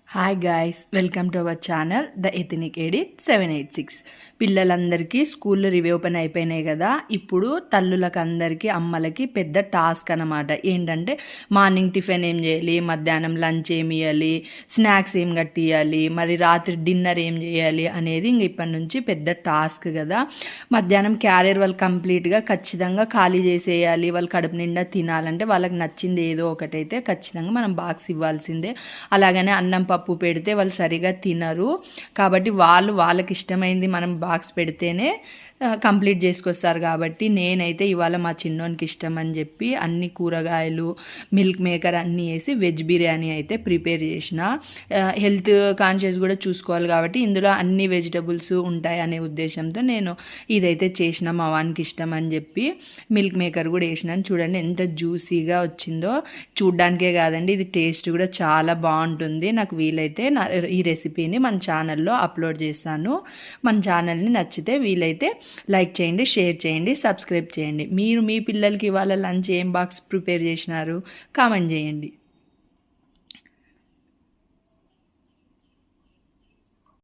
Hi guys, welcome to our channel the ethnic edit 786. పిల్లలందరికీ స్కూళ్ళు reopen అయిపోయినాయి కదా. ఇప్పుడు తల్లులకు అందరికీ అమ్మలకి పెద్ద టాస్క్ అనమాట. ఏంటంటే మార్నింగ్ టిఫిన్ ఏం చేయాలి, మధ్యాహ్నం లంచ్ ఏం ఇవ్వాలి, స్నాక్స్ ఏం కట్టియాలి, మరి రాత్రి డిన్నర్ ఏం చేయాలి అనేది ఇంక ఇప్పటి నుంచి పెద్ద టాస్క్ కదా. మధ్యాహ్నం క్యారియర్ వాళ్ళు కంప్లీట్గా ఖచ్చితంగా ఖాళీ చేసేయాలి. వాళ్ళు కడుపు నిండా తినాలంటే వాళ్ళకి నచ్చింది ఏదో ఒకటైతే ఖచ్చితంగా మనం బాక్స్ ఇవ్వాల్సిందే. అలాగనే అన్నం పప్పు పెడితే వాళ్ళు సరిగా తినరు కాబట్టి వాళ్ళకి ఇష్టమైంది మనం బాక్స్ పెడితేనే కంప్లీట్ చేసుకొస్తారు. కాబట్టి నేనైతే ఇవాళ మా చిన్నోనికి ఇష్టం అని చెప్పి అన్ని కూరగాయలు, మిల్క్ మేకర్ అన్నీ వేసి వెజ్ బిర్యానీ అయితే ప్రిపేర్ చేసిన. హెల్త్ కాన్షియస్ కూడా చూసుకోవాలి కాబట్టి ఇందులో అన్ని వెజిటబుల్స్ ఉంటాయి అనే ఉద్దేశంతో నేను ఇదైతే చేసిన. మా వానికి ఇష్టం అని చెప్పి మిల్క్ మేకర్ కూడా వేసినాను. చూడండి ఎంత జ్యూసీగా వచ్చిందో. చూడ్డానికే కాదండి, ఇది టేస్ట్ కూడా చాలా బాగుంటుంది. నాకు వీలైతే ఈ రెసిపీని మన ఛానల్లో అప్లోడ్ చేస్తాను. మన ఛానల్ని నచ్చితే వీలైతే లైక్ చేయండి, షేర్ చేయండి, సబ్స్క్రైబ్ చేయండి. మీరు మీ పిల్లలకి ఇవాళ లంచ్ ఏం బాక్స్ ప్రిపేర్ చేసినారు కామెంట్ చేయండి.